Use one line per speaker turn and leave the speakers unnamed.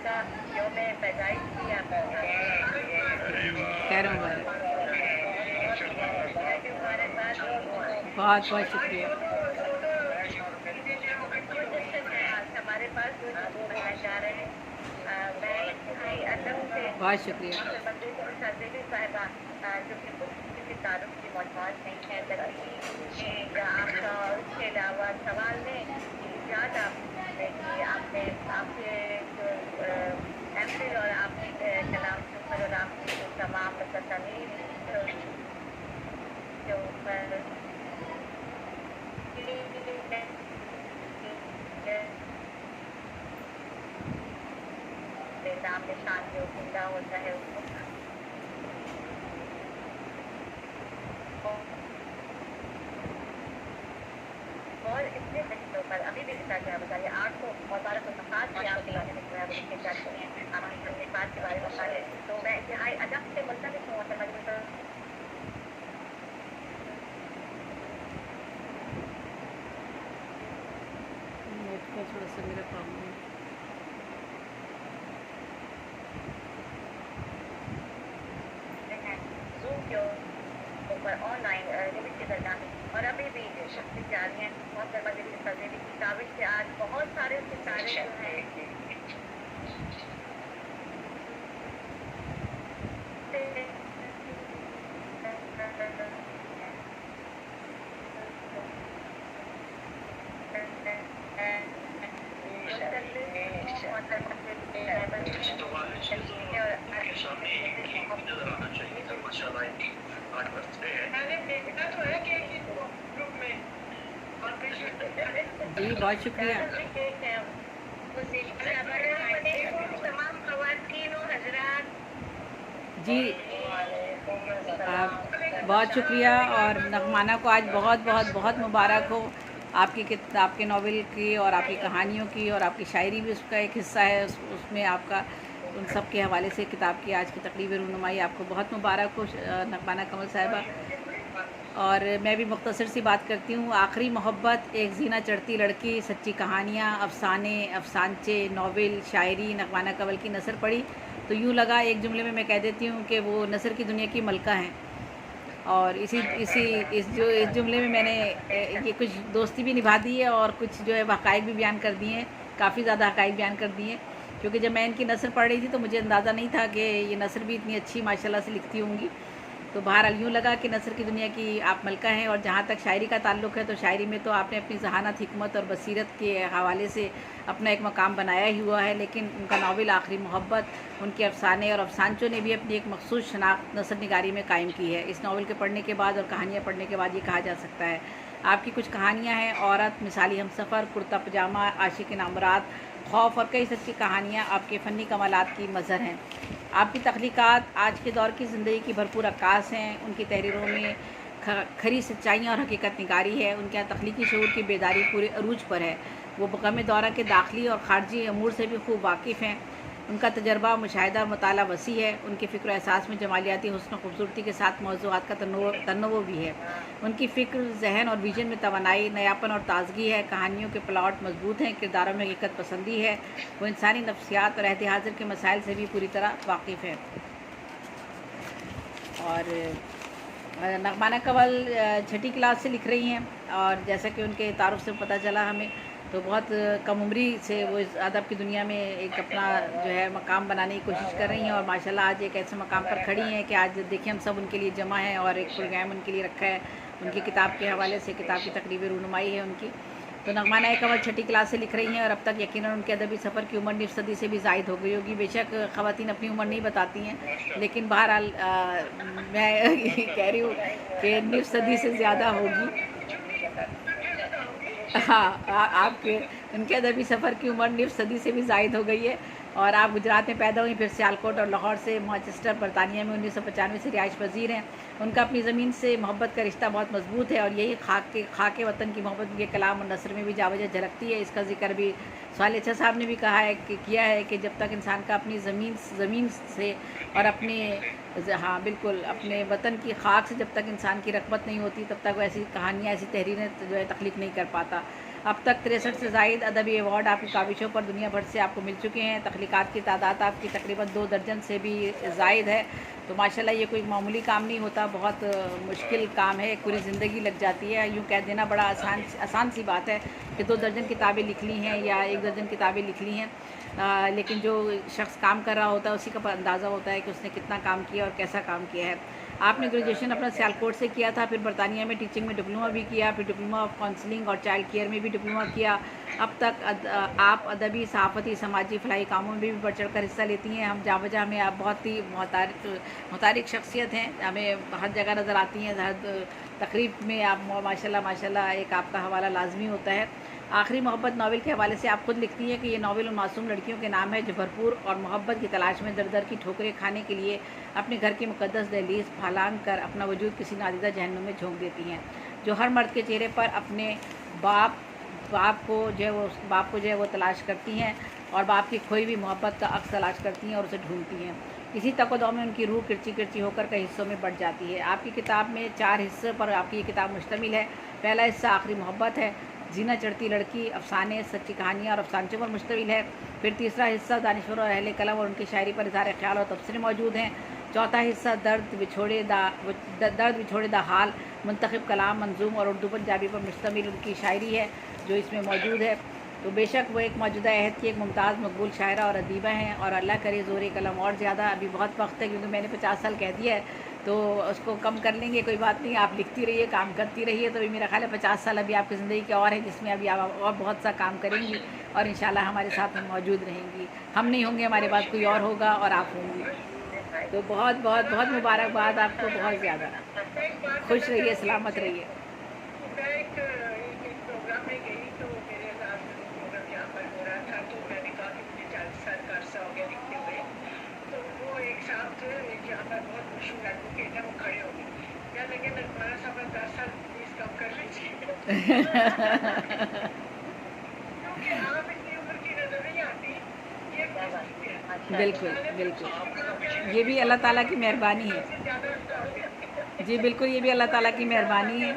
का यौम पैदाइश भी आपका
खैर मुबारक।
हमारे पास
बहुत बहुत शुक्रिया।
हमारे पास जो मनाए जा रहे हैं मैं इंतहाई अदब से
बहुत शुक्रिया।
साहिबा जो कि किसी तारुफ की मोहताज नहीं है तकलीफ आपका उसके अलावा सवाल में याद आपने कि आपने आपके जो एमफिल और आपने कलाम के ऊपर और आपकी जो तमाम तमीम के ऊपर नाम निशान जो जिंदा होता है उसको और इतने बच्चों पर अभी भी लिखा गया बताइए 800 मुबारक मुलाकात की आप दिलाने में जो है वो लिखे जाते हैं आपकी मुलाकात के बारे में बता रहे तो मैं इंतहाई अदब से मुल्तमिस हूँ समझ
थोड़ा सा मेरा प्रॉब्लम है।
ऑनलाइन लिमिट के दरमियान और अभी भी शक्ति जारी है बहुत दरवाजे की फजे की किताबें से आज बहुत सारे सितारे जो हैं
जी बहुत शुक्रिया।
तमाम ख़वातीन और हज़रात
जी बहुत शुक्रिया। और नगमाना को आज बहुत बहुत बहुत मुबारक हो। आपके नावल की और आपकी कहानियों की और आपकी शायरी भी उसका एक हिस्सा है। उसमें आपका उन सब के हवाले से किताब की आज की तकरीब रूनुमाई आपको बहुत मुबारक हो नगमाना कमल साहिबा। और मैं भी मुख्तसर सी बात करती हूँ। आखिरी मोहब्बत, एक जीना चढ़ती लड़की, सच्ची कहानियाँ, अफसाने, अफसानचे, नावल, शायरी, नगमाना कमल की नसर पढ़ी तो यूँ लगा एक जुमले में मैं कह देती हूँ कि वो नसर की दुनिया की मलका हैं। और इस जुमले में मैंने ये कुछ दोस्ती भी निभा दी है और कुछ जो है हक़ाइक़ भी बयान कर दिए हैं, काफ़ी ज़्यादा हक़ाइक़ बयान कर दिए हैं। क्योंकि जब मैं इनकी नसर पढ़ रही थी तो मुझे अंदाज़ा नहीं था कि ये नसर भी इतनी अच्छी माशाल्लाह से लिखती होंगी। तो बहरहाल यूँ लगा कि नसर की दुनिया की आप मलका हैं। और जहाँ तक शायरी का ताल्लुक़ है तो शायरी में तो आपने अपनी ज़हानत, हिकमत और बसीरत के हवाले से अपना एक मकाम बनाया ही हुआ है। लेकिन उनका नावल आखिरी मोहब्बत, उनके अफसाने और अफसानचों ने भी अपनी एक मखसूस शनाख्त नसर निगारी में कायम की है। इस नावल के पढ़ने के बाद और कहानियाँ पढ़ने के बाद ये कहा जा सकता है। आपकी कुछ कहानियाँ हैं, औरत, मिसाली हमसफ़र, कुर्ता पजामा, आशिक़ नामराद, खौफ और कई सच्ची कहानियाँ आपके फ़नी कमालात की मज़हर हैं। आपकी तख्लीक़ात आज के दौर की ज़िंदगी की भरपूर अक्कास हैं। उनकी तहरीरों में खरी सच्चाइयाँ और हकीकत निगारी है। उनके यहाँ तख्लीकी शऊर की बेदारी पूरे अरूज पर है। वो गम दौरा के दाखिली और ख़ारजी अमूर से भी खूब वाकिफ़ हैं। उनका तजर्बा, मुशाहिदा, मुताला वसी है। उनके फ़िक्र एहसास में जमालियाती हुस्न खूबसूरती के साथ मौज़ूआत का तनव्वुर भी है। उनकी फ़िक्र, जहन और विजन में तवानाई, नयापन और ताज़गी है। कहानियों के प्लॉट मजबूत हैं। किरदारों में हकीकत पसंदी है। वो इंसानी नफ्सियात और अहद हाज़िर के मसाइल से भी पूरी तरह वाकिफ़ है। और नगमाना कमल छठी क्लास से लिख रही हैं और जैसा कि उनके तारुफ से पता चला हमें तो बहुत कम उम्री से वो इस अदब की दुनिया में एक अपना जो है मकाम बनाने की कोशिश कर रही हैं। और माशाल्लाह आज एक ऐसे मकाम पर खड़ी हैं कि आज देखिए हम सब उनके लिए जमा हैं और एक प्रोग्राम उनके लिए रखा है। उनकी किताब के हवाले से किताब की तकरीब रूनुमाई है उनकी। तो नगमाना कमल छठी क्लास से लिख रही हैं और अब तक यकीनन उनके अदबी सफ़र की उम्र निफ़ सदी से भी ज़ायद हो गई होगी। बेशक ख़वातीन अपनी उम्र नहीं बताती हैं, लेकिन बहरहाल मैं कह रही हूँ कि निफ़ सदी से ज़्यादा होगी। हाँ, आपके उनके अदबी सफ़र की उम्र निफ़ सदी से भी ज़ायद हो गई है। और आप गुजरात में पैदा हुई, फिर सियालकोट और लाहौर से मैनचेस्टर बरतानिया में 1995 से रिहाइश पजीर हैं। उनका अपनी ज़मीन से मोहब्बत का रिश्ता बहुत मजबूत है और यही खाके वतन की मोहब्बत उनके कलाम और नसर में भी जावजा झलकती है। इसका जिक्र भी सवाल अच्छा साहब ने भी कहा है कि किया है कि जब तक इंसान का अपनी ज़मीन से और अपने हाँ बिल्कुल अपने वतन की खाक से जब तक इंसान की रग़बत नहीं होती तब तक वो ऐसी कहानियाँ, ऐसी तहरीरें जो है तख्लीक़ नहीं कर पाता। अब तक 63 से ज़ायद अदबी अवार्ड आपकी काविशों पर दुनिया भर से आपको मिल चुके हैं। तख्लीक़ात की तादाद आपकी तकरीबन 2 दर्जन से भी ज़ायद है। तो माशाल्लाह ये कोई मामूली काम नहीं होता, बहुत मुश्किल काम है, पूरी ज़िंदगी लग जाती है। यूँ कह देना बड़ा आसान सी बात है कि 2 दर्जन किताबें लिख ली हैं या 1 दर्जन किताबें लिख ली हैं, लेकिन जो शख्स काम कर रहा होता है उसी का अंदाज़ा होता है कि उसने कितना काम किया और कैसा काम किया है। आपने ग्रेजुएशन अपना सियालकोट से किया था, फिर बरतानिया में टीचिंग में डिप्लोमा भी किया, फिर डिप्लोमा ऑफ काउंसलिंग और चाइल्ड केयर में भी डिप्लोमा किया। अब तक आप अदबी, सहाफ़ती, समाजी, फलाही कामों में भी बढ़ चढ़ कर हिस्सा लेती हैं। हम जहाँ वजह में आप बहुत ही मुतारिक शख्सियत हैं, हमें हर जगह नज़र आती हैं, हर तकरीब में आप माशाल्लाह माशाल्लाह एक आपका हवाला लाजमी होता है। आखिरी मोहब्बत नावल के हवाले से आप खुद लिखती हैं कि ये नावल उन मासूम लड़कियों के नाम है जो भरपूर और मोहब्बत की तलाश में दर दर की ठोकरें खाने के लिए अपने घर की मुक़द्दस दहलीज़ फालांग कर अपना वजूद किसी नादिदा जहन्नुम में झोंक देती हैं, जो हर मर्द के चेहरे पर अपने बाप को जो है वो तलाश करती हैं और बाप की खोई भी मोहब्बत का अक्स तलाश करती हैं और उसे ढूंढती हैं। इसी तकदौ में उनकी रूह किरची किरची होकर कई हिस्सों में बढ़ जाती है। आपकी किताब में 4 हिस्सों पर आपकी ये किताब मुश्तमिल है। पहला हिस्सा आखिरी मोहब्बत है, जीना चढ़ती लड़की, अफसाने, सच्ची कहानियाँ और अफसानचों पर मुश्तमिल है। फिर तीसरा हिस्सा दानिशवर और अहले कलम और उनकी शायरी पर इज़हार ख्याल और तबसरे मौजूद हैं। चौथा हिस्सा दर्द बिछोड़े दा हाल, मुंतखब कलाम, मंजूम और उर्दू पंजाबी पर मुश्तमिल उनकी शायरी है जो इसमें मौजूद है। तो बेशक वो एक मौजूदा अहद की एक मुमताज़ मकबूल शायरा और अदीबा हैं और अल्लाह करे ज़ोर कलम और ज़्यादा। अभी बहुत वक्त है क्योंकि मैंने 50 साल कह दिया है, तो उसको कम कर लेंगे, कोई बात नहीं। आप लिखती रहिए, काम करती रहिए, तो मेरा ख्याल है 50 साल अभी आपकी ज़िंदगी के और है जिसमें अभी आप और बहुत सा काम करेंगी और इंशाल्लाह हमारे साथ में मौजूद रहेंगी। हम नहीं होंगे, हमारे पास कोई और होगा और आप होंगी। तो बहुत बहुत बहुत मुबारकबाद आपको, बहुत ज़्यादा खुश रहिए, सलामत रहिए।
प्रोग्राम में गई तो मेरे लास्ट प्रोग्राम यहाँ पर हो रहा था, तो मैंने कहा कि मुझे 40 साल का अरसा हो गया लिखते हुए। तो वो एक साहब थे यहाँ पर बहुत मशहूर एडवोकेट है, वो खड़े हो गए, क्या लगे नगमारा साहब 10 साल प्लीज कम कर लीजिए क्योंकि आप इतनी उम्र की नजर नहीं आती। ये
बिल्कुल बिल्कुल, ये भी अल्लाह ताला की मेहरबानी है। जी बिल्कुल, ये भी अल्लाह ताला की मेहरबानी है।